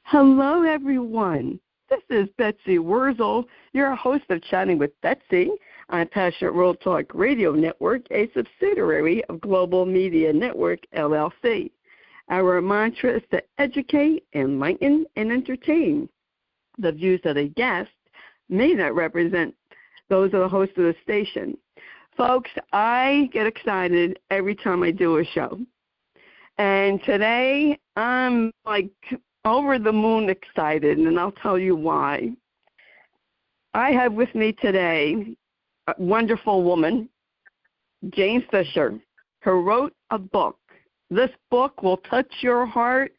Hello, everyone. This is Betsy Wurzel, your host of Chatting with Betsy on Passionate World Talk Radio Network, a subsidiary of Global Media Network, LLC. Our mantra is to educate, enlighten, and entertain. The views of the guest may not represent those of the host of the station. Folks, I get excited every time I do a show. And today, I'm like over the moon excited, and I'll tell you why. I have with me today a wonderful woman, Jane Fischer, who wrote a book. This book will touch your heart,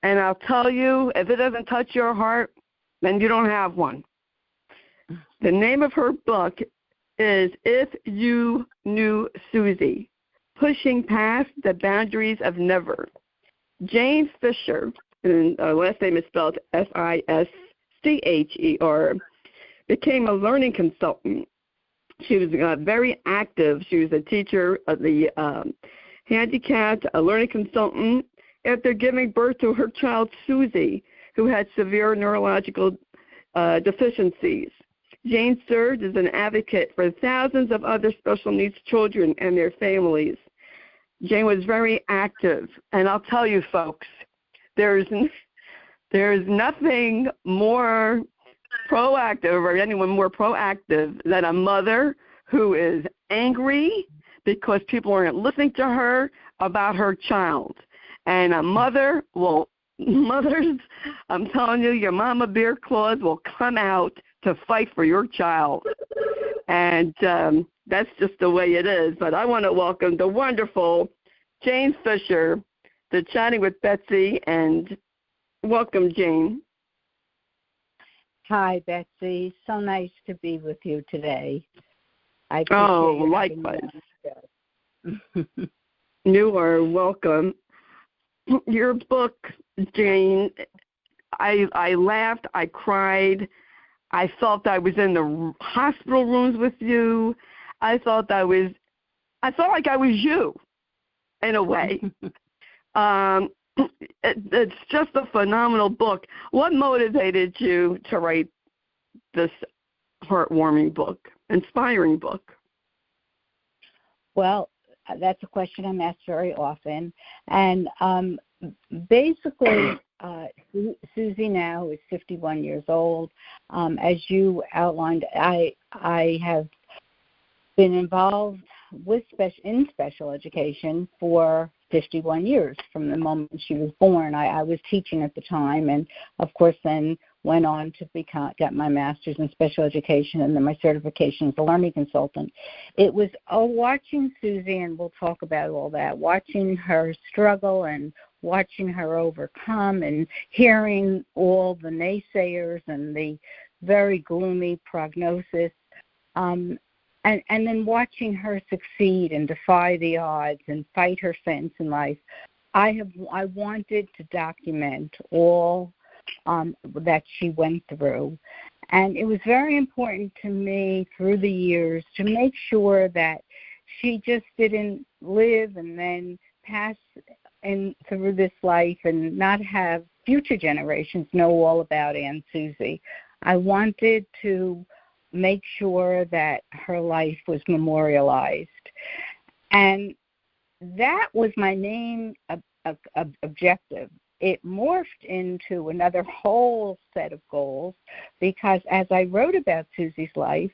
and I'll tell you, if it doesn't touch your heart, then you don't have one. The name of her book is If You Knew Suzy, Pushing Past the Boundaries of Never. Jane Fischer, and her last name is spelled Fischer, became a learning consultant. She was very active. She was a teacher of the handicapped, a learning consultant, after giving birth to her child, Suzy, who had severe neurological deficiencies. Jane served as an advocate for thousands of other special needs children and their families. Jane was very active, and I'll tell you, folks, there's nothing more proactive or anyone more proactive than a mother who is angry because people aren't listening to her about her child. And a mothers, I'm telling you, your mama bear claws will come out to fight for your child. And that's just the way it is. But I want to welcome the wonderful Jane Fischer to Chatting with Betsy, and welcome, Jane. Hi, Betsy. So nice to be with you today. I appreciate likewise. You are welcome. Your book, Jane, I laughed, I cried. I felt I was in the hospital rooms with you. I felt like I was you, in a way. It's just a phenomenal book. What motivated you to write this heartwarming book, inspiring book? Well, that's a question I'm asked very often. And basically, Suzy now is 51 years old. As you outlined, I have been involved in special education for 51 years from the moment she was born. I was teaching at the time, and of course then went on to get my master's in special education and then my certification as a learning consultant. It was watching Suzy, and we'll talk about all that, watching her struggle and watching her overcome and hearing all the naysayers and the very gloomy prognosis, and then watching her succeed and defy the odds and fight her sentence in life. I wanted to document all that she went through. And it was very important to me through the years to make sure that she just didn't live and then pass through this life and not have future generations know all about Aunt Suzy. I wanted to make sure that her life was memorialized. And that was my main objective. It morphed into another whole set of goals because as I wrote about Suzy's life,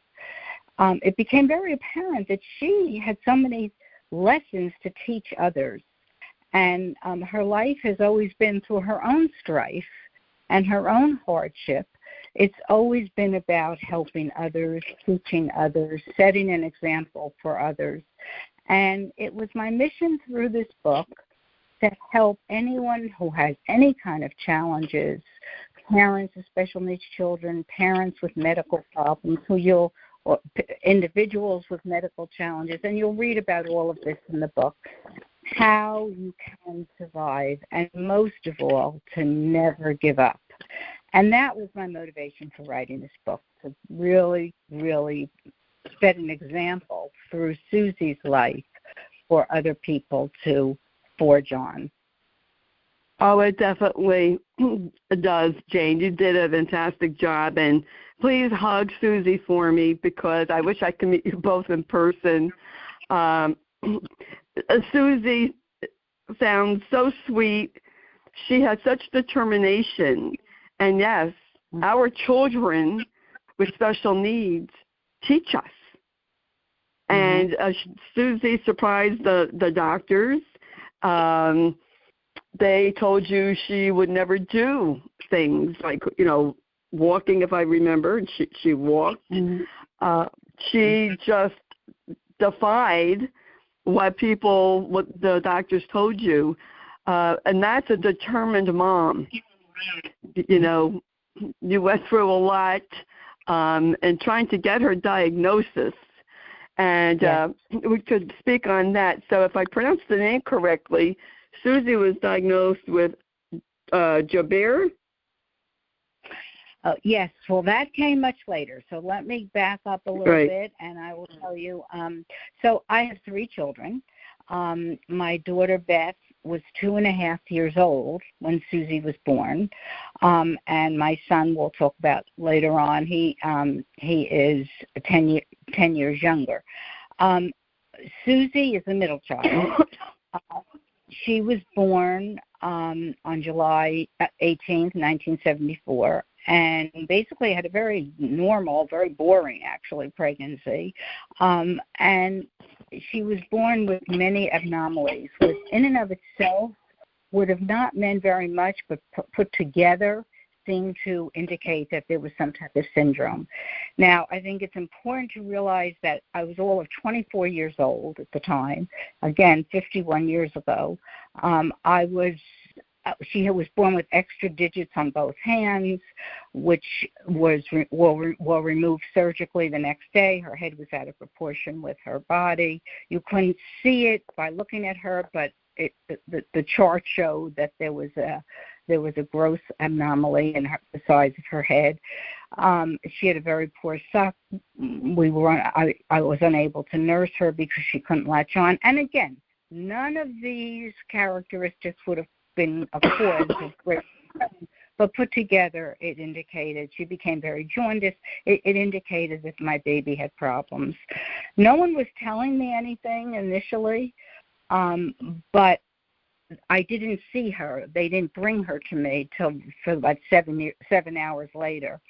it became very apparent that she had so many lessons to teach others. And her life has always been through her own strife and her own hardship. It's always been about helping others, teaching others, setting an example for others. And it was my mission through this book to help anyone who has any kind of challenges, parents of special needs children, parents with medical problems, or individuals with medical challenges, and you'll read about all of this in the book, how you can survive, and most of all, to never give up. And that was my motivation for writing this book, to really, really set an example through Suzy's life for other people to forge on. Oh, it definitely does, Jane. You did a fantastic job, and please hug Suzy for me because I wish I could meet you both in person. Suzy sounds so sweet. She has such determination. And yes, our children with special needs teach us. And Suzy surprised the doctors. They told you she would never do things like, walking, if I remember. She walked. She just defied what the doctors told you. And that's a determined mom. You went through a lot and trying to get her diagnosis. And we could speak on that. So if I pronounced the name correctly, Suzy was diagnosed with Joubert? Yes, well, that came much later. So let me back up a little bit, and I will tell you. So I have 3 children. My daughter, Beth, was 2.5 years old when Suzy was born. And my son, we'll talk about later on, he is 10 years younger. Suzy is the middle child. She was born on July 18th, 1974, and basically had a very normal, very boring, actually, pregnancy. And she was born with many abnormalities, which in and of itself would have not meant very much, but put together seemed to indicate that there was some type of syndrome. Now, I think it's important to realize that I was all of 24 years old at the time, again, 51 years ago. She was born with extra digits on both hands, which was removed surgically the next day. Her head was out of proportion with her body. You couldn't see it by looking at her, but the chart showed that there was a gross anomaly in the size of her head. She had a very poor suck. I was unable to nurse her because she couldn't latch on. And again, none of these characteristics would have been a cause of great concern, but put together, it indicated she became very jaundiced. It indicated that my baby had problems. No one was telling me anything initially, but I didn't see her. They didn't bring her to me for about 7 hours later.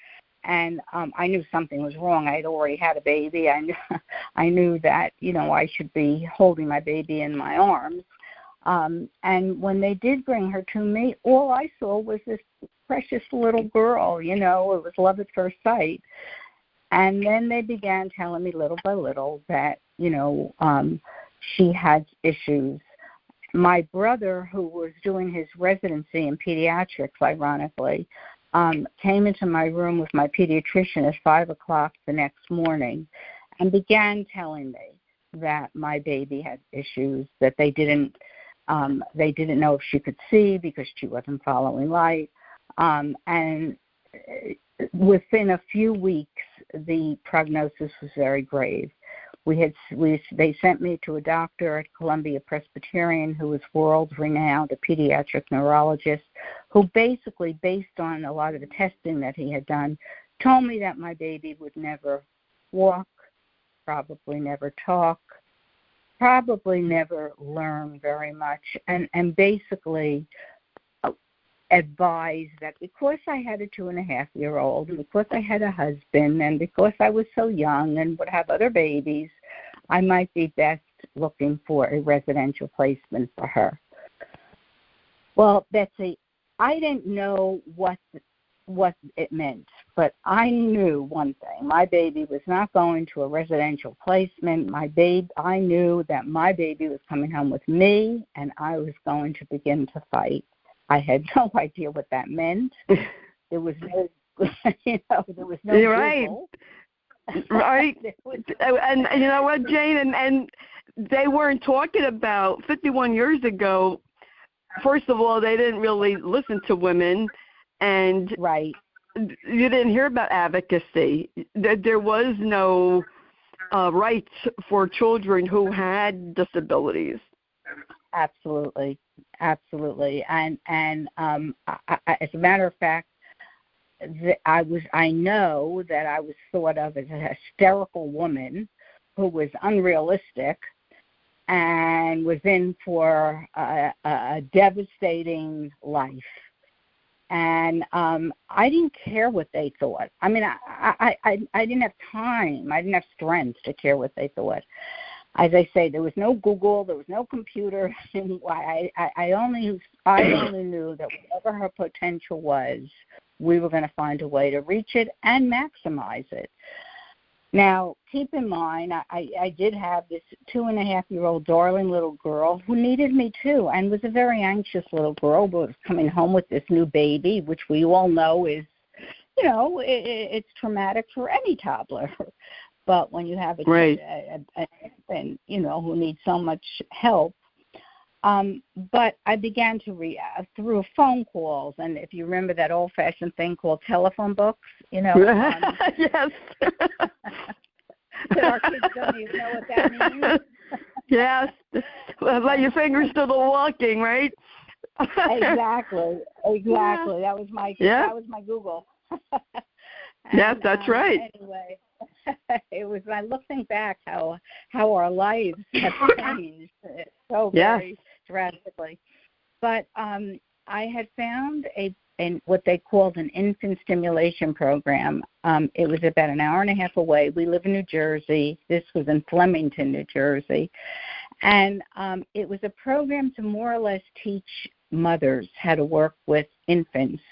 And I knew something was wrong. I had already had a baby. I knew that, I should be holding my baby in my arms. And when they did bring her to me, all I saw was this precious little girl. It was love at first sight. And then they began telling me little by little that, she had issues. My brother, who was doing his residency in pediatrics, ironically, came into my room with my pediatrician at 5 o'clock the next morning and began telling me that my baby had issues, that they didn't know if she could see because she wasn't following light. And within a few weeks, the prognosis was very grave. They sent me to a doctor at Columbia Presbyterian who was world-renowned, a pediatric neurologist, who basically, based on a lot of the testing that he had done, told me that my baby would never walk, probably never talk, probably never learn very much, and basically advised that because I had a 2.5-year-old, and because I had a husband, and because I was so young and would have other babies, I might be best looking for a residential placement for her. Well, Betsy, I didn't know what it meant, but I knew one thing. My baby was not going to a residential placement. I knew that my baby was coming home with me, and I was going to begin to fight. I had no idea what that meant. There was no, there was no. You're right. Right. And you know what, Jane? And they weren't talking about 51 years ago. First of all, they didn't really listen to women, and right. You didn't hear about advocacy. There was no rights for children who had disabilities. Absolutely. absolutely. And as a matter of fact, I know that I was thought of as a hysterical woman who was unrealistic and was in for a devastating life. And I didn't care what they thought. I mean, I didn't have time. I didn't have strength to care what they thought. As I say, there was no Google, there was no computer. I only knew that whatever her potential was, we were going to find a way to reach it and maximize it. Now, keep in mind, I did have this 2.5-year-old darling little girl who needed me too, and was a very anxious little girl, but was coming home with this new baby, which we all know is, it's traumatic for any toddler. But when you have an infant, who needs so much help, but I began to through phone calls, and if you remember that old-fashioned thing called telephone books, Yes. That our kids don't even know what that means. Yes. Let your fingers do the walking, right? Exactly. Yeah. That was my Google. Yes, that's right. Anyway, it was looking back how our lives have changed so very drastically. But I had found what they called an infant stimulation program. It was about an hour and a half away. We live in New Jersey. This was in Flemington, New Jersey. And it was a program to more or less teach mothers how to work with infants.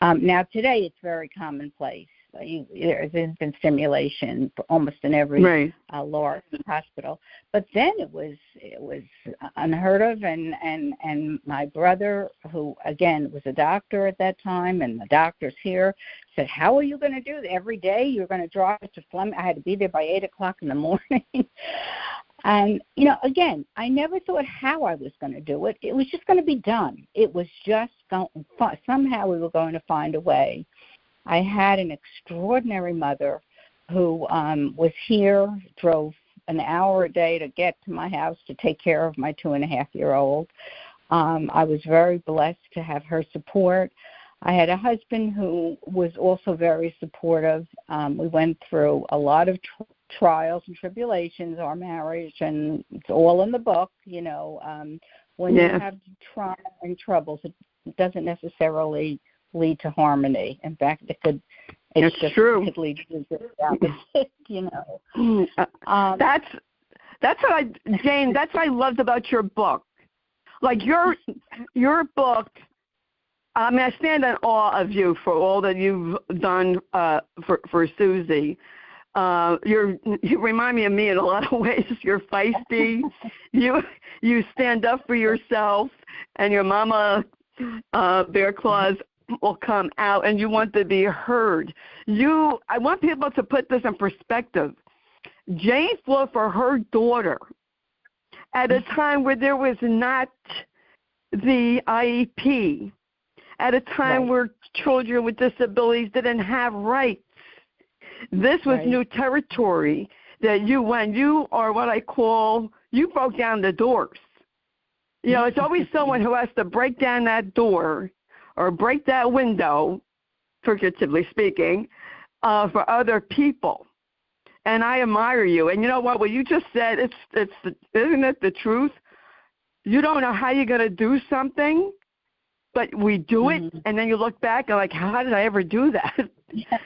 Now, today it's very commonplace. There's infant stimulation almost in every large hospital, but then it was unheard of. And my brother, who again was a doctor at that time, and the doctors here said, "How are you going to do that every day? You're going to drive to Flemington." I had to be there by 8:00 in the morning. And again, I never thought how I was going to do it. It was just going to be done. It was just somehow we were going to find a way. I had an extraordinary mother who was here, drove an hour a day to get to my house to take care of my 2.5-year-old. I was very blessed to have her support. I had a husband who was also very supportive. We went through a lot of trials and tribulations, our marriage, and it's all in the book. When you have trauma and troubles, it doesn't necessarily lead to harmony. In fact, it could lead to the opposite. That's what Jane. That's what I loved about your book. Like your book. I mean, I stand in awe of you for all that you've done for Suzy. You remind me of me in a lot of ways. You're feisty. You stand up for yourself, and your mama bear claws will come out, and you want to be heard. I want people to put this in perspective. Jane fought for her daughter at a time where there was not the IEP, at a time where children with disabilities didn't have rights. This was new territory that you went. You are what I call, you broke down the doors. It's always someone who has to break down that door or break that window, figuratively speaking, for other people. And I admire you. And you know what you just said, isn't it the truth? You don't know how you're going to do something, but we do it, and then you look back and how did I ever do that?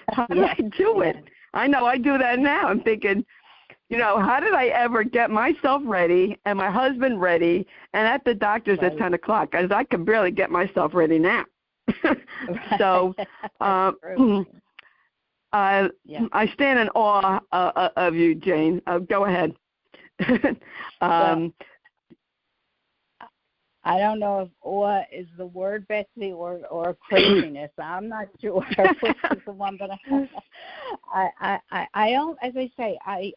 How did I do it? I know I do that now. I'm thinking, how did I ever get myself ready and my husband ready and at the doctor's at 10 o'clock? Because I can barely get myself ready now. So I stand in awe of you, Jane. Go ahead. I don't know if awe is the word, Betsy, or craziness. I'm not sure which is the one, but I don't. As I say, I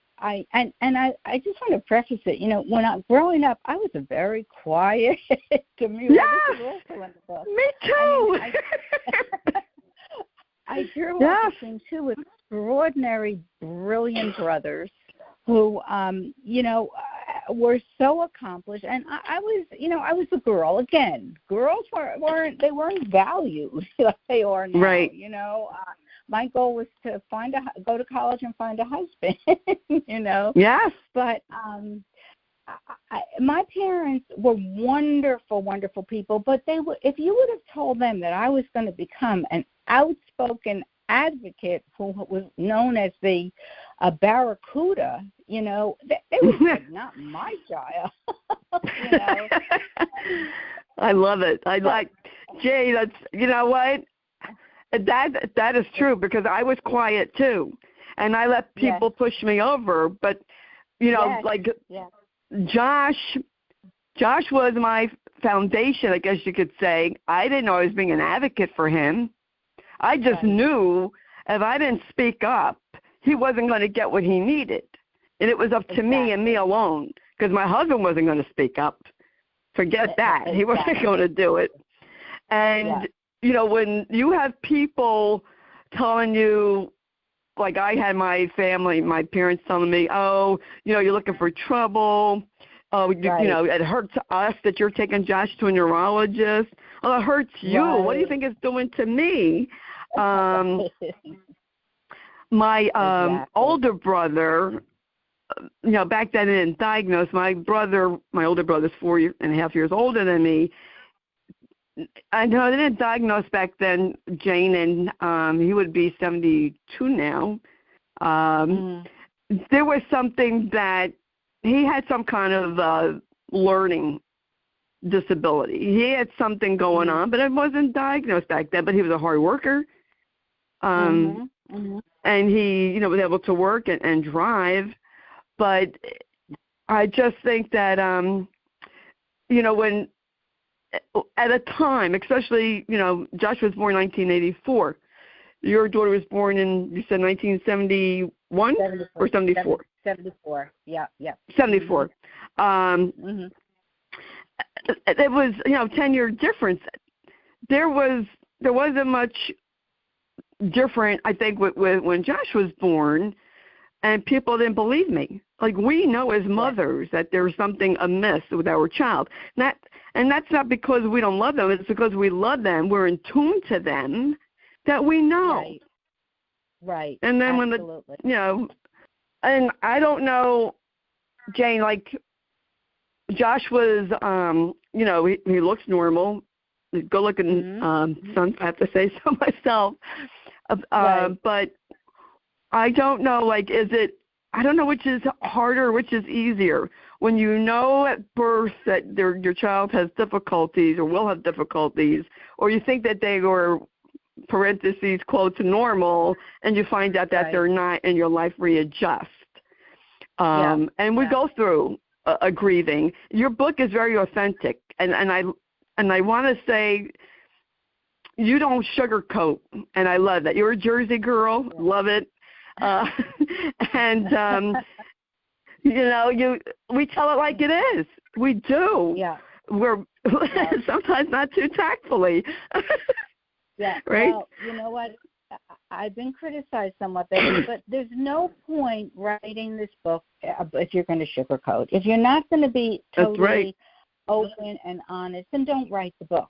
just want to preface it. When I growing up, I was a very quiet, demure. Yes, me too. I grew up between two extraordinary, brilliant brothers who, were so accomplished, and I was, I was a girl. Again, girls weren't valued like they are now. Right. My goal was to go to college and find a husband. Yes. But my parents were wonderful, wonderful people. But if you would have told them that I was going to become an outspoken advocate who was known as the Barracuda, they would have said, not my child. I love it. Jay, that's, you know what? That is true, because I was quiet too. And I let people push me over. But, Josh was my foundation, I guess you could say. I didn't know I was being an advocate for him. I just knew if I didn't speak up, he wasn't going to get what he needed. And it was up to me and me alone, because my husband wasn't going to speak up. Forget that. He wasn't going to do it. And, when you have people telling you, like I had my family, my parents telling me, oh, you're looking for trouble. Oh, it hurts us that you're taking Josh to a neurologist. Oh, it hurts you. Right. What do you think it's doing to me? My older brother, back then I didn't diagnose. My older brother's 4.5 years older than me. I know they didn't diagnose back then, Jane, and he would be 72 now. There was something that he had some kind of learning disability. He had something going on, but it wasn't diagnosed back then. But he was a hard worker, and he, was able to work and drive. But I just think that, when at a time, especially, Josh was born in 1984. Your daughter was born in, you said 1971 or 74? 74, yeah. 74. It was, 10-year difference. There wasn't much different, I think, with when Josh was born, and people didn't believe me. Like, we know as mothers that there's something amiss with our child. And that's not because we don't love them. It's because we love them. We're in tune to them that we know. Right. And then absolutely. And I don't know, Jane, like Josh was, he looks normal, good-looking son, I have to say so myself. But I don't know, like, I don't know which is harder, which is easier. When you know at birth that your child has difficulties or will have difficulties, or you think that they were, parentheses, quotes, normal, and you find out that they're not, and your life readjusts. And we go through a grieving. Your book is very authentic, and I want to say you don't sugarcoat, and I love that. You're a Jersey girl, love it. And we tell it like it is. We do. Yeah. We're sometimes not too tactfully. Right? Well, you know what? I've been criticized somewhat, but there's no point writing this book if you're going to sugarcoat. If you're not going to be totally open and honest, then don't write the book.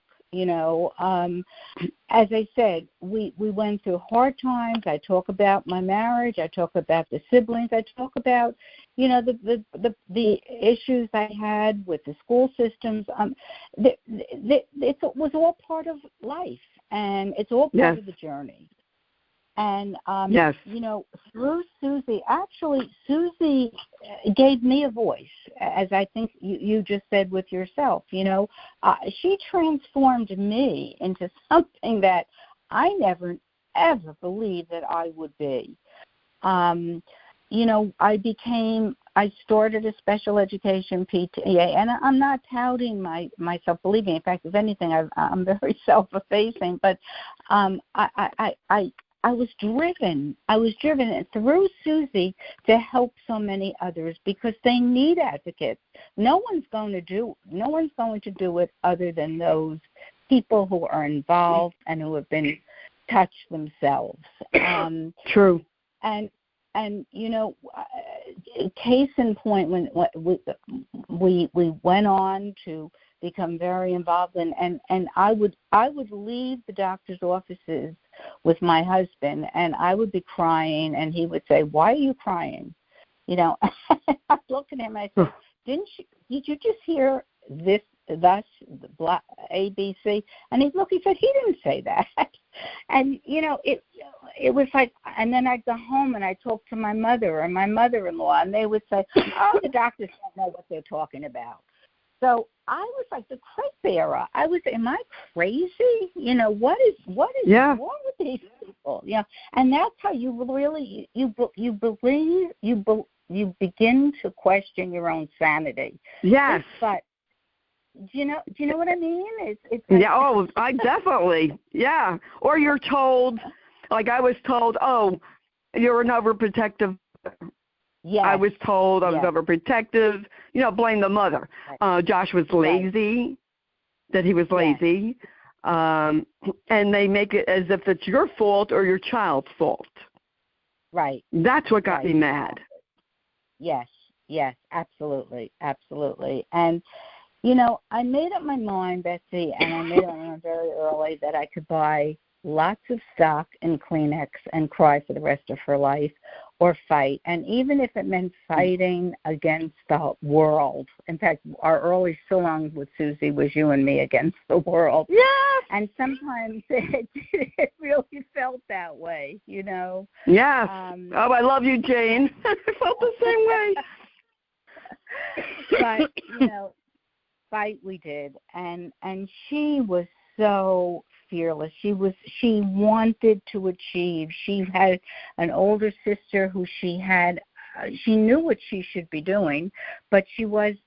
As I said, we went through hard times. I talk about my marriage. I talk about the siblings. I talk about, the issues I had with the school systems. It was all part of life, and it's all part of the journey. And, through Suzy, actually, Suzy gave me a voice, as I think you just said with yourself. She transformed me into something that I never, ever believed that I would be. I started a special education PTA, and I'm not touting myself, believe me. In fact, if anything, I'm very self-effacing, but I was driven through Suzy to help so many others because they need advocates. No one's going to do it other than those people who are involved and who have been touched themselves. True. And case in point, when we went on to become very involved and I would leave the doctor's offices with my husband, and I would be crying, and he would say, "Why are you crying?" I'd look at him and I said, did you just hear this, thus, A, B, C? And he said, he didn't say that. And, it was like, and then I'd go home and I'd talk to my mother and my mother-in-law, and they would say, oh, the doctors don't know what they're talking about. So I was like the crepe bearer. I was, am I crazy? What is wrong with these people? And that's how you really, you begin to question your own sanity. Yes. But do you know what I mean? It's like, yeah. I definitely. Yeah. Or you're told, like I was told, oh, you're an overprotective. Yes. I was told I was overprotective. Blame the mother. Right. Josh was lazy, that he was lazy. And they make it as if it's your fault or your child's fault. Right. That's what got me mad. Yes, absolutely. And, I made up my mind, Betsy, and I made up my mind very early that I could buy lots of stock in Kleenex and cry for the rest of her life, or fight. And even if it meant fighting against the world. In fact, our early song with Suzy was You and Me Against the World. Yes. And sometimes it really felt that way, Yes. I love you, Jane. I felt the same way. But, fight we did. And she was so fearless. She wanted to achieve. She had an older sister who she knew what she should be doing, but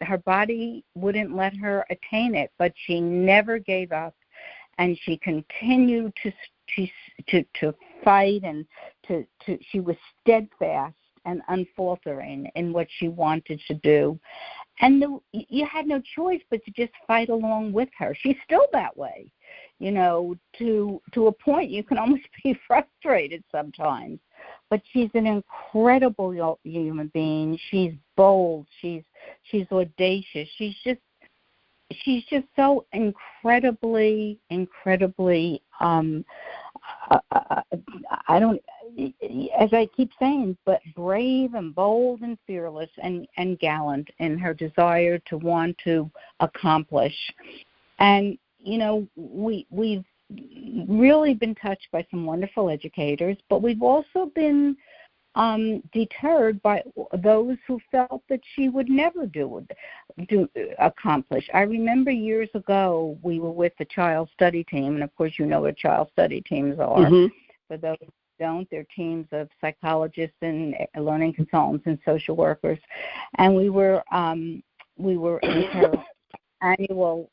her body wouldn't let her attain it, but she never gave up, and she continued to fight, and she was steadfast and unfaltering in what she wanted to do. And you had no choice but to just fight along with her. She's still that way, to a point you can almost be frustrated sometimes. But she's an incredible human being. She's bold. She's audacious. She's just so incredibly. As I keep saying, but brave and bold and fearless and gallant in her desire to want to accomplish. And, we've really been touched by some wonderful educators, but we've also been deterred by those who felt that she would never accomplish. I remember years ago we were with the child study team, and of course you know what child study teams are. Mm-hmm. For those who don't, they're teams of psychologists and learning consultants and social workers, and we were in her annual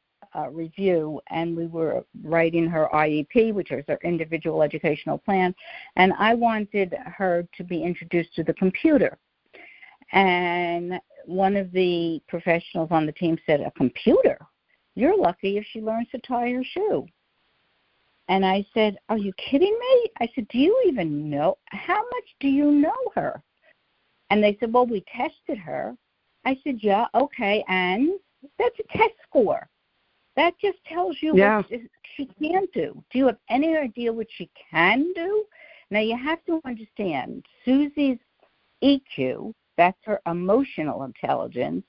review, and we were writing her IEP, which is her individual educational plan, and I wanted her to be introduced to the computer. And one of the professionals on the team said, "A computer? You're lucky if she learns to tie her shoe." And I said, "Are you kidding me?" I said, "Do you even know? How much do you know her?" And they said, "Well, we tested her." I said, "Yeah, okay, and that's a test score. That just tells you what she can't do. Do you have any idea what she can do?" Now, you have to understand, Suzy's EQ, that's her emotional intelligence,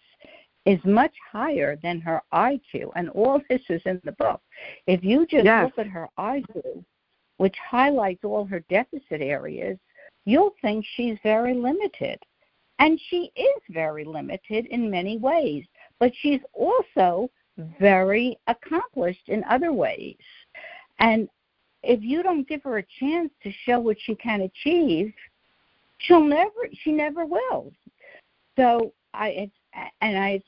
is much higher than her IQ. And all this is in the book. If you just look at her IQ, which highlights all her deficit areas, you'll think she's very limited. And she is very limited in many ways. But she's also very accomplished in other ways. And if you don't give her a chance to show what she can achieve, she never will. So I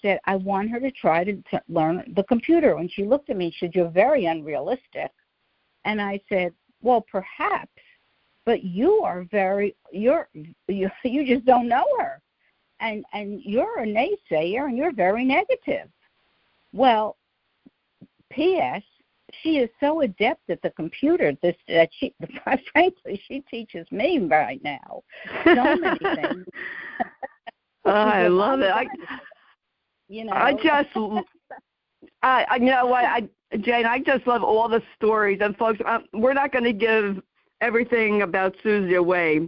said, I want her to try to learn the computer. And she looked at me and said, "You're very unrealistic." And I said, "Well, perhaps, but you just don't know her. And you're a naysayer and you're very negative." Well, P.S., she is so adept at the computer that frankly, she teaches me right now so many things. I love it. I just, you know what, Jane, I just love all the stories. And folks, we're not going to give everything about Suzy away.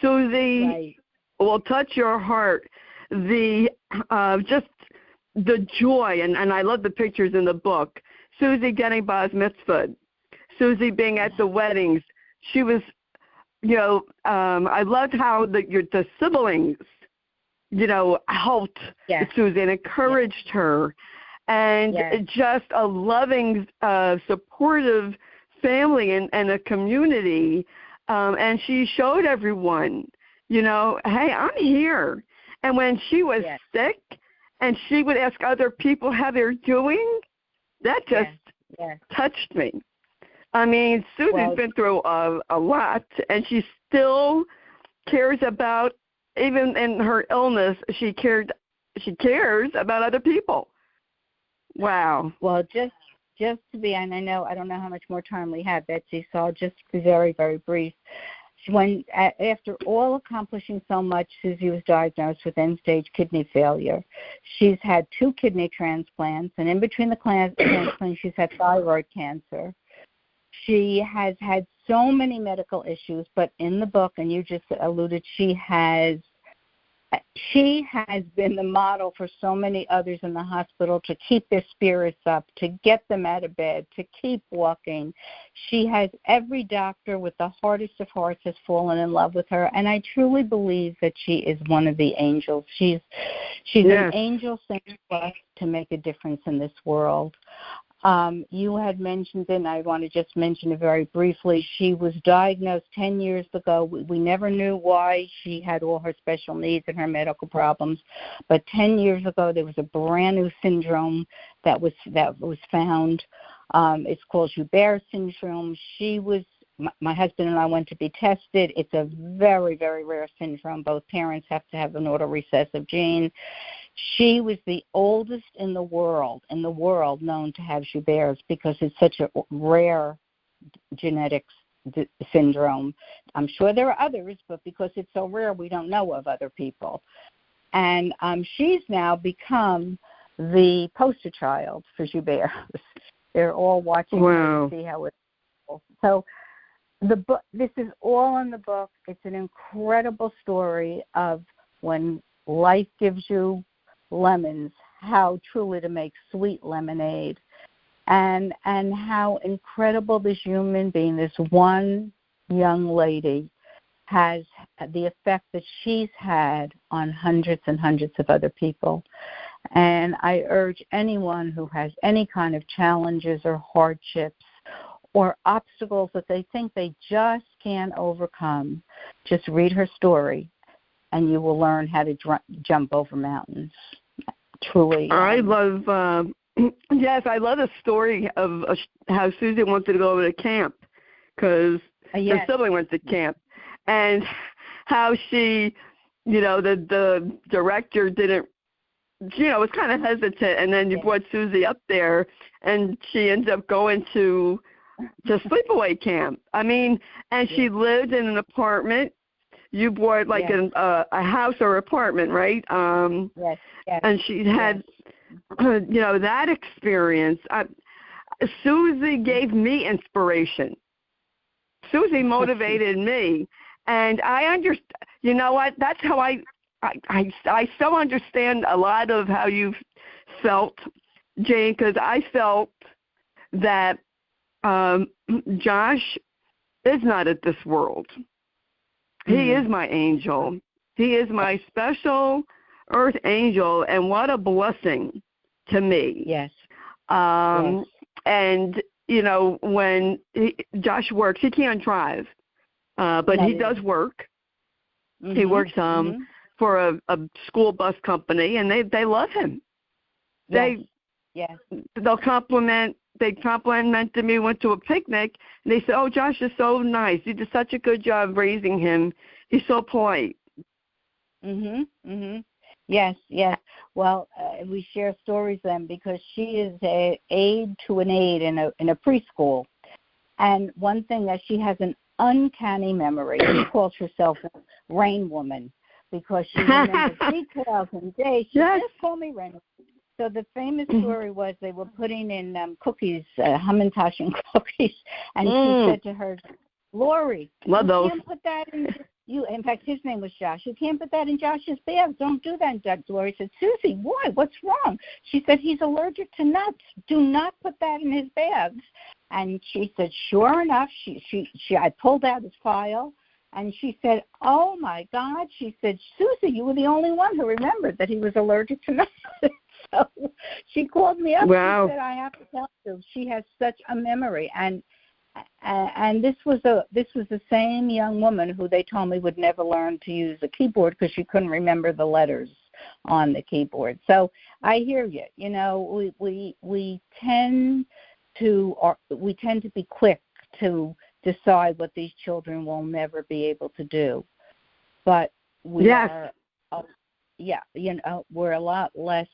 Suzy will touch your heart. Just the joy, and I love the pictures in the book. Suzy getting Bat Mitzvah, Suzy being at the weddings. She was, you know, I loved how the siblings, you know, helped Suzy and encouraged her. And just a loving, supportive family and a community. And she showed everyone, you know, hey, I'm here. And when she was sick and she would ask other people how they're doing, that just touched me. I mean, Suzy's been through a lot, and she still cares about, even in her illness, she cares about other people. Wow. Well, just to be, and I don't know how much more time we have, Betsy, so I'll just be very, very brief. After all accomplishing so much, Suzy was diagnosed with end-stage kidney failure. She's had 2 kidney transplants, and in between the transplants, she's had thyroid cancer. She has had so many medical issues, but in the book, and you just alluded, she has been the model for so many others in the hospital to keep their spirits up, to get them out of bed, to keep walking. She has every doctor with the hardest of hearts has fallen in love with her, and I truly believe that she is one of the angels. She's an angel sent to us to make a difference in this world. You had mentioned, and I want to just mention it very briefly, she was diagnosed 10 years ago. We never knew why she had all her special needs and her medical problems, but 10 years ago there was a brand new syndrome that was found. It's called Joubert Syndrome. My husband and I went to be tested. It's a very, very rare syndrome. Both parents have to have an autorecessive gene. She was the oldest in the world known to have Joubert's because it's such a rare genetic syndrome. I'm sure there are others, but because it's so rare, we don't know of other people. And she's now become the poster child for Joubert. They're all watching her to see how it's so. The book. This is all in the book. It's an incredible story of when life gives you lemons, how truly to make sweet lemonade, and how incredible this human being, this one young lady, has the effect that she's had on hundreds and hundreds of other people. And I urge anyone who has any kind of challenges or hardships or obstacles that they think they just can't overcome, just read her story, and you will learn how to jump over mountains. Truly. I love, I love the story of how Suzy wanted to go to camp because her sibling went to camp, and how she, you know, the director didn't, you know, was kind of hesitant, and then you brought Suzy up there, and she ended up going to sleepaway camp. I mean, and she lived in an apartment. You bought like a house or apartment, right? Yes. And she had, you know, that experience. Suzy gave me inspiration. Suzy motivated me, and I understand. You know what? That's how I so understand a lot of how you felt, Jane, because I felt that Josh is not of this world. He is my angel. He is my special earth angel, and what a blessing to me. Yes. And, you know, when Josh works, he can't drive, but he does work. He works for a school bus company, and they love him. They'll compliment. They complimented me, went to a picnic, and they said, "Oh, Josh is so nice. You did such a good job raising him. He's so polite." Yes. Well, we share stories then because she is an aide to an aide in a preschool. And one thing that she has an uncanny memory. She calls herself Rain Woman because she remembered details and days. She Yes. just told me, Renee. So the famous story was they were putting in cookies, Hamantash and cookies, and she said to her, Lori, you can't put that in in fact, his name was Josh. You can't put that in Josh's bags. Don't do that. And Lori said, Susie, why? What's wrong? She said, he's allergic to nuts. Do not put that in his bags. And she said, sure enough, I pulled out his file, and she said, oh, my God. She said, Susie, you were the only one who remembered that he was allergic to nuts. So she called me up and said, I have to tell you, she has such a memory. And this was the same young woman who they told me would never learn to use a keyboard because she couldn't remember the letters on the keyboard. So I hear you. You know, we tend to be quick to decide what these children will never be able to do, but we are. We're a lot less.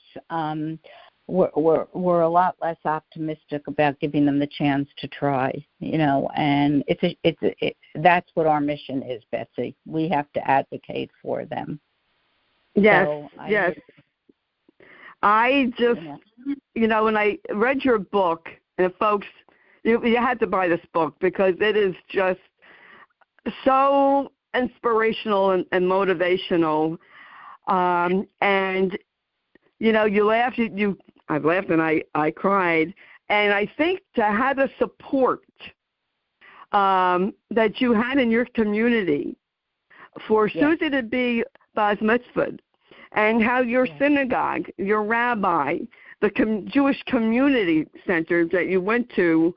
We're a lot less optimistic about giving them the chance to try, and that's what our mission is, Betsy. We have to advocate for them. Yes, so yes. I just, when I read your book, and folks, you had to buy this book because it is just so inspirational and motivational. And you laughed. I laughed and I cried. And I think to have the support that you had in your community for Suzy to be Bat Mitzvah, and how your synagogue, your rabbi, the Jewish community center that you went to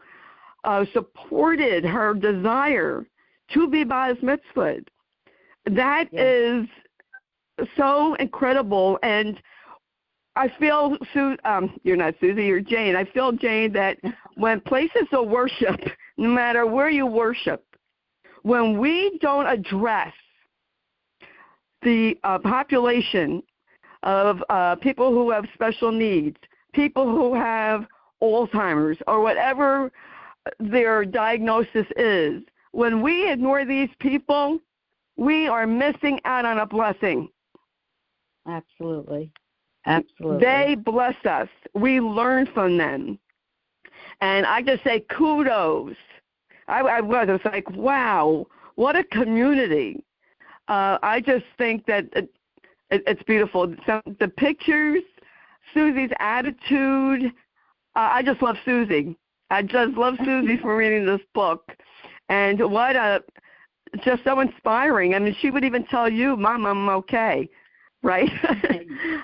supported her desire to be Bat Mitzvah. That is so incredible. And I feel, you're not Suzy, you're Jane. I feel, Jane, that when places of worship, no matter where you worship, when we don't address the population of people who have special needs, people who have Alzheimer's or whatever their diagnosis is, when we ignore these people, we are missing out on a blessing. Absolutely. They bless us. We learn from them. And I just say kudos. I was like, wow, what a community. I just think that it's beautiful. The pictures, Suzy's attitude. I just love Suzy. I just love Suzy for reading this book. And just so inspiring. I mean, she would even tell you, Mom, I'm okay. Right?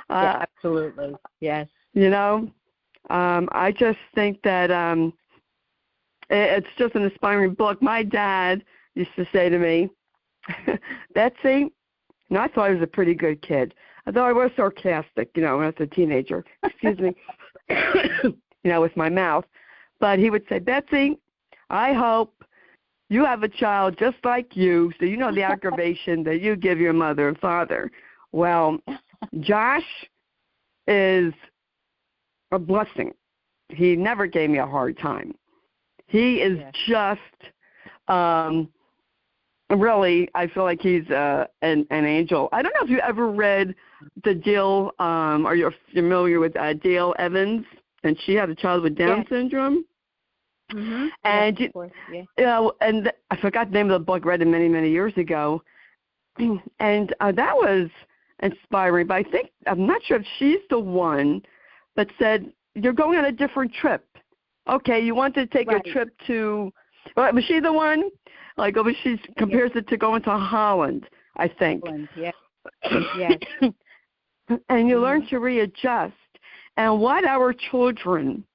Yeah, absolutely. Yes. I just think that it's just an inspiring book. My dad used to say to me, Betsy, I thought I was a pretty good kid. I thought I was sarcastic, when I was a teenager. Excuse me. With my mouth. But he would say, Betsy, I hope you have a child just like you, so you know the aggravation that you give your mother and father. Well, Josh is a blessing. He never gave me a hard time. He is just really, I feel like he's an angel. I don't know if you ever read the Jill, or you're familiar with Dale Evans, and she had a child with Down syndrome. Mm-hmm. And of course, and I forgot the name of the book. Read it many, many years ago, and that was inspiring. But I'm not sure if she's the one, but said you're going on a different trip. Okay, you want to take a trip to. Was she the one? Like, she compares it to going to Holland, I think. Holland, yes. And you learn to readjust. And what our children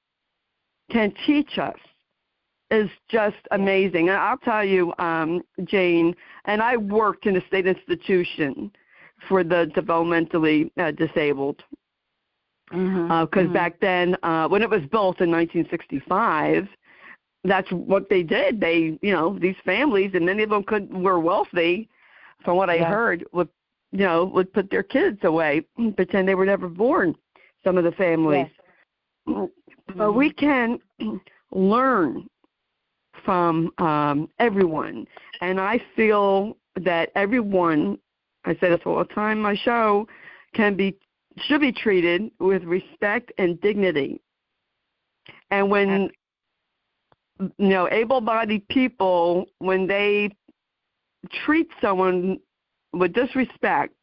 can teach us is just amazing. And I'll tell you, Jane, and I worked in a state institution for the developmentally disabled. Because back then, when it was built in 1965, that's what they did. They, these families, and many of them were wealthy, from what I heard, would put their kids away, pretend they were never born, some of the families. But we can learn from everyone. And I feel that everyone I say this all the time, my show should be treated with respect and dignity. And when, able-bodied people, when they treat someone with disrespect,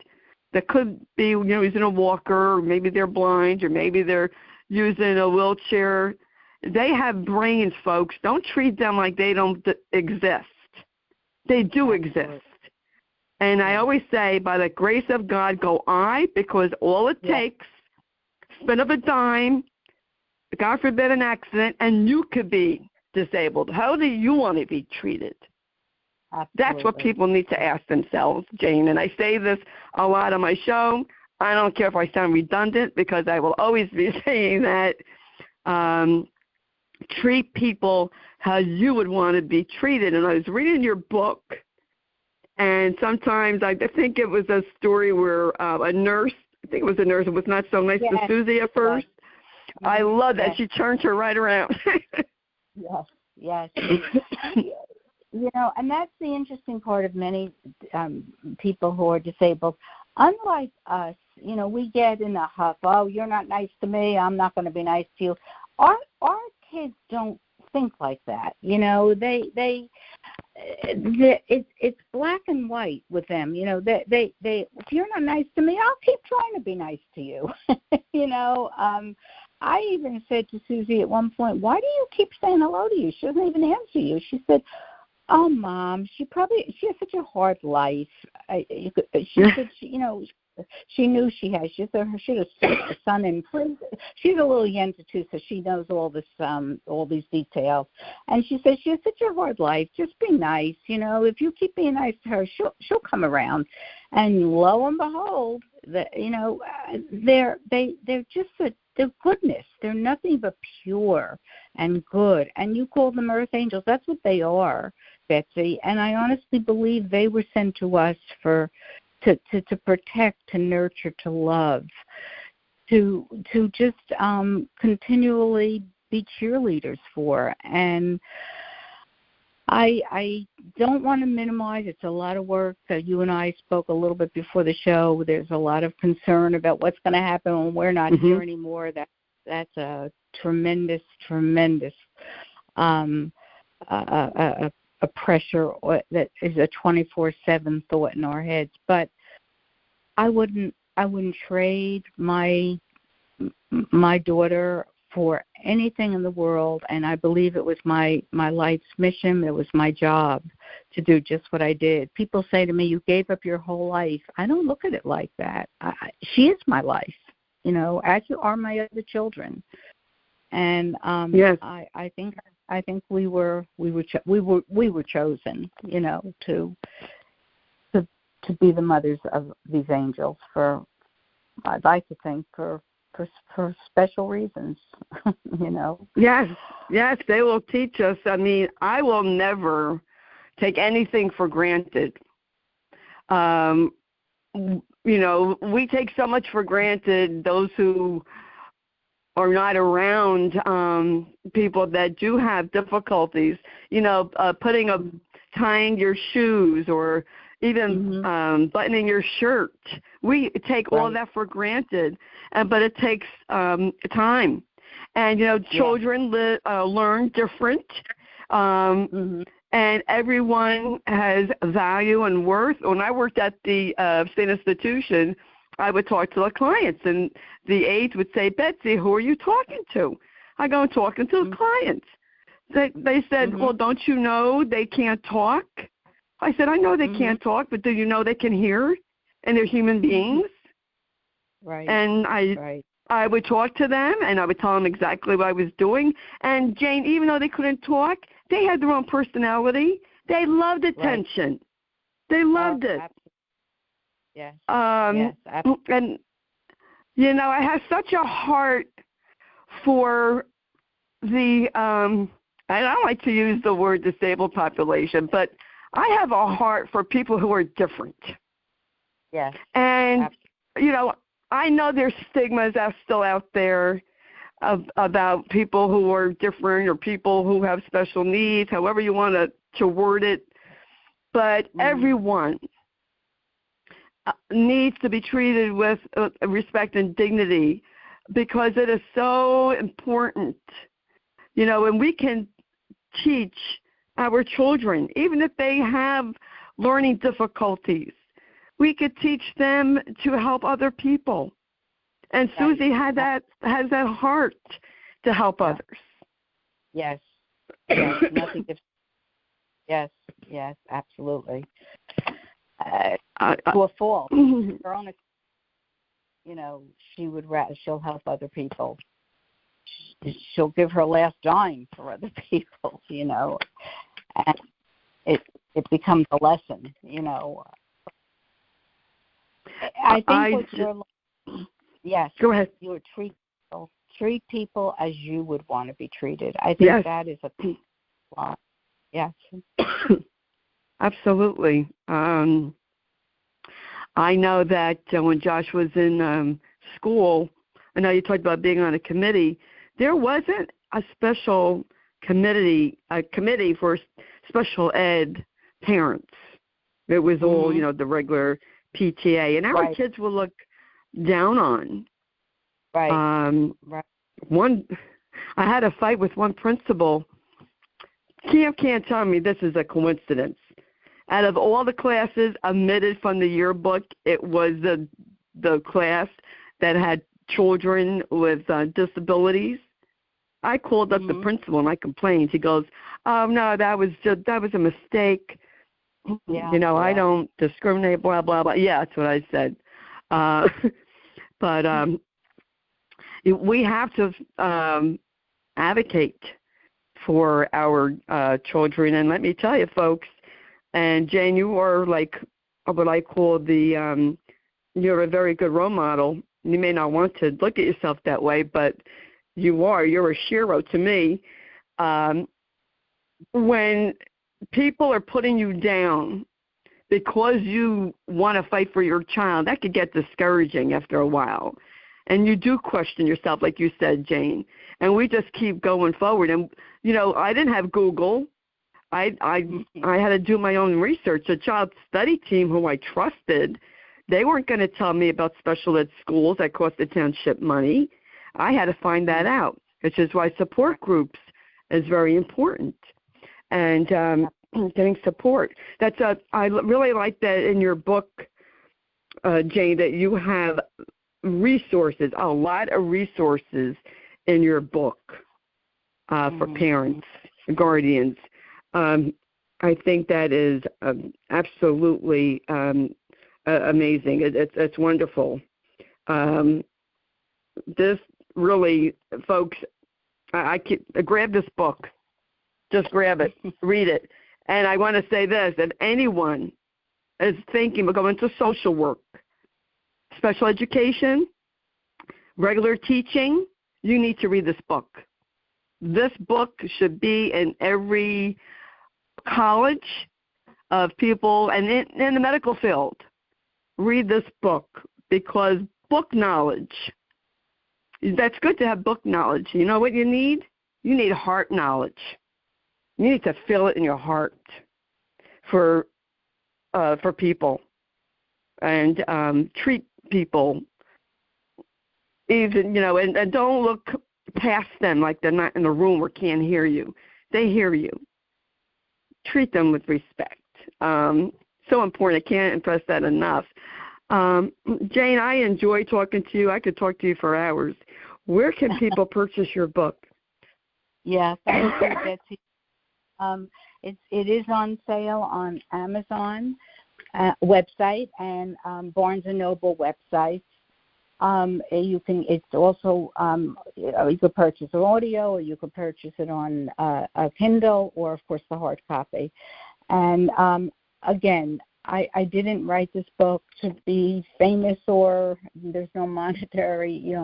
that could be, using a walker, or maybe they're blind, or maybe they're using a wheelchair. They have brains, folks. Don't treat them like they don't exist. They do exist. And I always say, by the grace of God, go I, because all it takes, spin of a dime, God forbid an accident, and you could be disabled. How do you want to be treated? Absolutely. That's what people need to ask themselves, Jane. And I say this a lot on my show. I don't care if I sound redundant, because I will always be saying that. Treat people how you would want to be treated. And I was reading your book, and sometimes I think it was a story where a nurse, was not so nice to Suzy at first. Yes. I love that. Yes. She turned her right around. Yes. And that's the interesting part of many people who are disabled. Unlike us, we get in a huff, oh, you're not nice to me, I'm not going to be nice to you. Our kids don't think like that. It's black and white with them. They if you're not nice to me, I'll keep trying to be nice to you. I even said to Suzy at one point, why do you keep saying hello to you? She doesn't even answer you. She said, oh, Mom, she has such a hard life. She said, she knew she had. She said she had a son in prison. She's a little yenta too, so she knows all these details. And she said she has such a hard life. Just be nice, If you keep being nice to her, she'll come around. And lo and behold, they're goodness. They're nothing but pure and good. And you call them earth angels. That's what they are, Betsy. And I honestly believe they were sent to us to protect, to nurture, to love, to just continually be cheerleaders for. And I don't want to minimize. It's a lot of work. You and I spoke a little bit before the show. There's a lot of concern about what's going to happen when we're not here anymore. That's a tremendous a pressure that is a 24/7 thought in our heads. But I wouldn't trade my daughter for anything in the world, and I believe it was my life's mission. It was my job to do just what I did. People say to me, you gave up your whole life. I don't look at it like that. She is my life, as are my other children. And yes. I think we were chosen, to be the mothers of these angels for, I'd like to think, for special reasons, Yes, they will teach us. I mean, I will never take anything for granted. We take so much for granted, those who are not around people that do have difficulties, tying your shoes or even buttoning your shirt. We take all of that for granted, but it takes time. And, children learn different, and everyone has value and worth. When I worked at the state institution, I would talk to the clients, and the aides would say, Betsy, who are you talking to? I go, I'm talking to the clients. They said, well, don't you know they can't talk? I said, I know they can't talk, but do you know they can hear? And they're human beings. Right. And I would talk to them, and I would tell them exactly what I was doing. And, Jane, even though they couldn't talk, they had their own personality. They loved attention. Right. They loved it. Absolutely. Yes. Yes, absolutely. And, I have such a heart for the, I don't like to use the word disabled population, but I have a heart for people who are different. Yes. And, I know there's stigmas that's still out there about people who are different or people who have special needs, however you want to word it. But everyone needs to be treated with respect and dignity, because it is so important. And we can teach our children, even if they have learning difficulties, we could teach them to help other people. And Suzy has that heart to help others. Yes. Nothing. Yes, absolutely. To a fault. Her own, she'll help other people. She'll give her last dime for other people, and it becomes a lesson, I think yes. Go ahead. You treat people as you would want to be treated. I think that is a law. Yes. Absolutely. I know that when Josh was in school, I know you talked about being on a committee. There wasn't a special committee for special ed parents. It was all, the regular PTA, and our kids will look down on. Right. I had a fight with one principal. Can't tell me this is a coincidence. Out of all the classes omitted from the yearbook, it was the class that had children with disabilities. I called up the principal and I complained. He goes, "Oh no, that was a mistake. I don't discriminate. Blah blah blah." Yeah, that's what I said. But we have to advocate for our children. And let me tell you, folks, and Jane, you are like what I call you're a very good role model. You may not want to look at yourself that way, but you're a hero to me. When people are putting you down because you want to fight for your child, that could get discouraging after a while. And you do question yourself, like you said, Jane. And we just keep going forward. And, I didn't have Google. I had to do my own research. A child study team who I trusted, they weren't going to tell me about special ed schools that cost the township money. I had to find that out, which is why support groups is very important. And getting support. I really like that in your book, Jane, that you have resources, a lot of resources in your book for parents, guardians. I think that is absolutely amazing. It's wonderful. This really, folks, I grab this book. Just grab it, read it. And I want to say this, if anyone is thinking of going to social work, special education, regular teaching, you need to read this book. This book should be in every college of people and in the medical field. Read this book, because book knowledge, that's good to have book knowledge. You know what you need? You need heart knowledge. You need to feel it in your heart for people and treat people even, and don't look past them like they're not in the room or can't hear you. They hear you. Treat them with respect. So important. I can't impress that enough. Jane, I enjoy talking to you. I could talk to you for hours. Where can people purchase your book? Yeah, thank you, Betsy. It is on sale on Amazon website and Barnes and Noble websites. It's also you could purchase an audio, or you could purchase it on a Kindle, or of course the hard copy. And again, I didn't write this book to be famous, or there's no monetary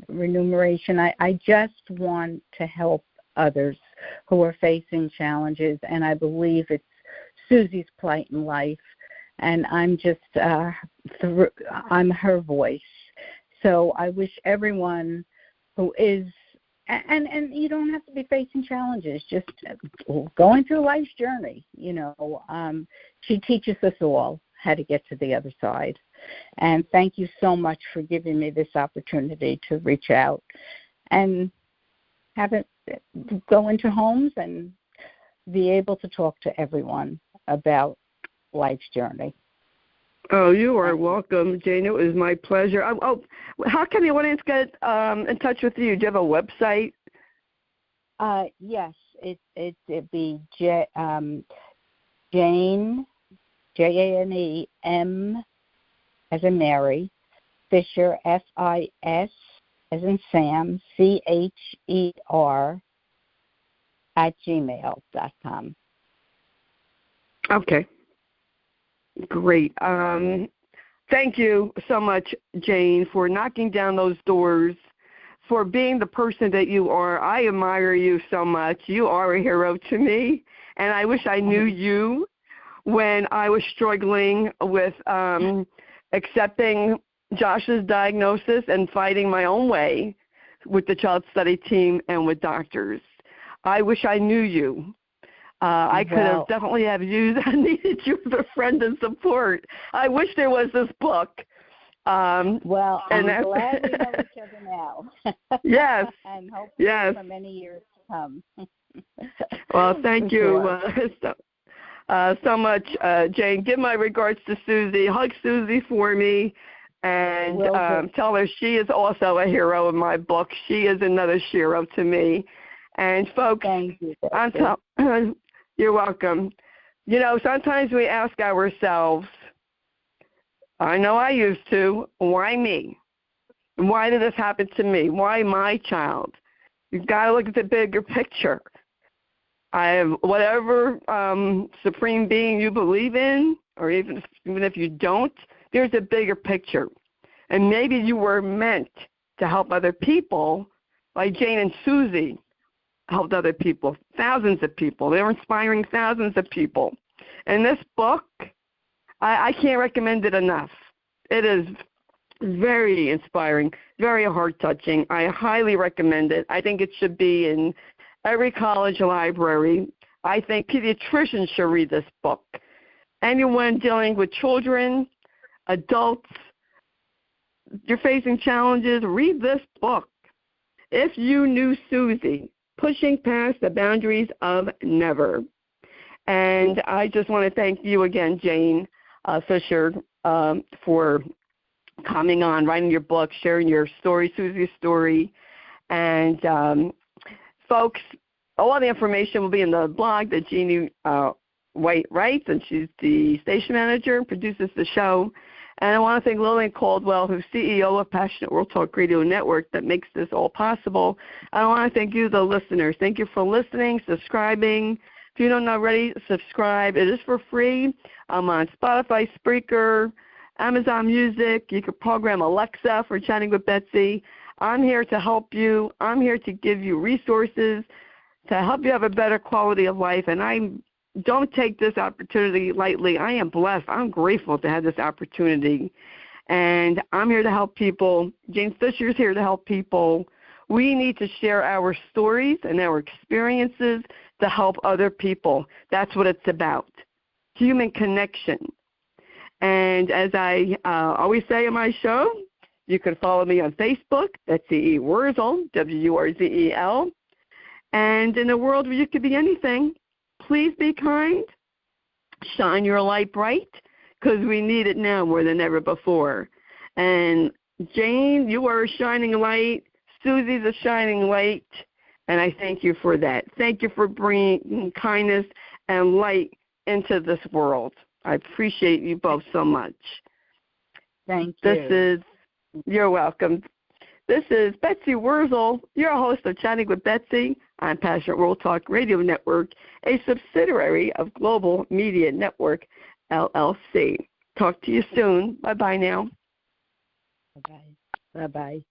remuneration. I just want to help others who are facing challenges, and I believe it's Suzy's plight in life, and I'm just I'm her voice. So I wish everyone who is, and you don't have to be facing challenges, just going through life's journey, she teaches us all how to get to the other side. And thank you so much for giving me this opportunity to reach out and have it go into homes and be able to talk to everyone about life's journey. Oh, you are welcome, Jane. It was my pleasure. How can the audience get in touch with you? Do you have a website? Yes, it'd be Jane, JANEM, as in Mary, Fisher, FIS, as in Sam, CHER, @gmail.com. Okay. Great. Thank you so much, Jane, for knocking down those doors, for being the person that you are. I admire you so much. You are a hero to me, and I wish I knew you when I was struggling with accepting Josh's diagnosis and fighting my own way with the child study team and with doctors. I wish I knew you. I could have definitely have used. I needed you as a friend and support. I wish there was this book. I'm glad we know each other now. Yes. And hopefully for many years to come. Well, thank you so much, Jane. Give my regards to Suzy. Hug Suzy for me, and tell her she is also a hero in my book. She is another hero to me. And folks, thank you. You're welcome. You know, sometimes we ask ourselves, I know I used to, why me? Why did this happen to me? Why my child? You've got to look at the bigger picture. Whatever supreme being you believe in, or even if you don't, there's a bigger picture. And maybe you were meant to help other people, like Jane and Suzy helped other people, thousands of people. They were inspiring thousands of people. And this book, I can't recommend it enough. It is very inspiring, very heart-touching. I highly recommend it. I think it should be in every college library. I think pediatricians should read this book. Anyone dealing with children, adults, you're facing challenges, read this book. If You Knew Suzy, Pushing Past the Boundaries of Never. And I just want to thank you again, Jane Fischer, for coming on, writing your book, sharing your story, Suzy's story. And folks, all the information will be in the blog that Jeannie White writes, and she's the station manager and produces the show. And I want to thank Lillian Caldwell, who's CEO of Passionate World Talk Radio Network, that makes this all possible. I want to thank you, the listeners. Thank you for listening, subscribing. If you don't already, subscribe. It is for free. I'm on Spotify, Spreaker, Amazon Music. You can program Alexa for Chatting with Betsy. I'm here to help you. I'm here to give you resources to help you have a better quality of life. And I don't take this opportunity lightly. I am blessed. I'm grateful to have this opportunity. And I'm here to help people. Jane Fisher is here to help people. We need to share our stories and our experiences to help other people. That's what it's about, human connection. And as I always say in my show, you can follow me on Facebook, Betsy Wurzel, Wurzel. And in a world where you could be anything, please be kind, shine your light bright, because we need it now more than ever before. And Jane, you are a shining light. Suzy's a shining light, and I thank you for that. Thank you for bringing kindness and light into this world. I appreciate you both so much. Thank you. You're welcome. This is Betsy Wurzel, your host of Chatting with Betsy on Passionate World Talk Radio Network, a subsidiary of Global Media Network, LLC. Talk to you soon. Bye-bye now. Bye-bye. Bye-bye.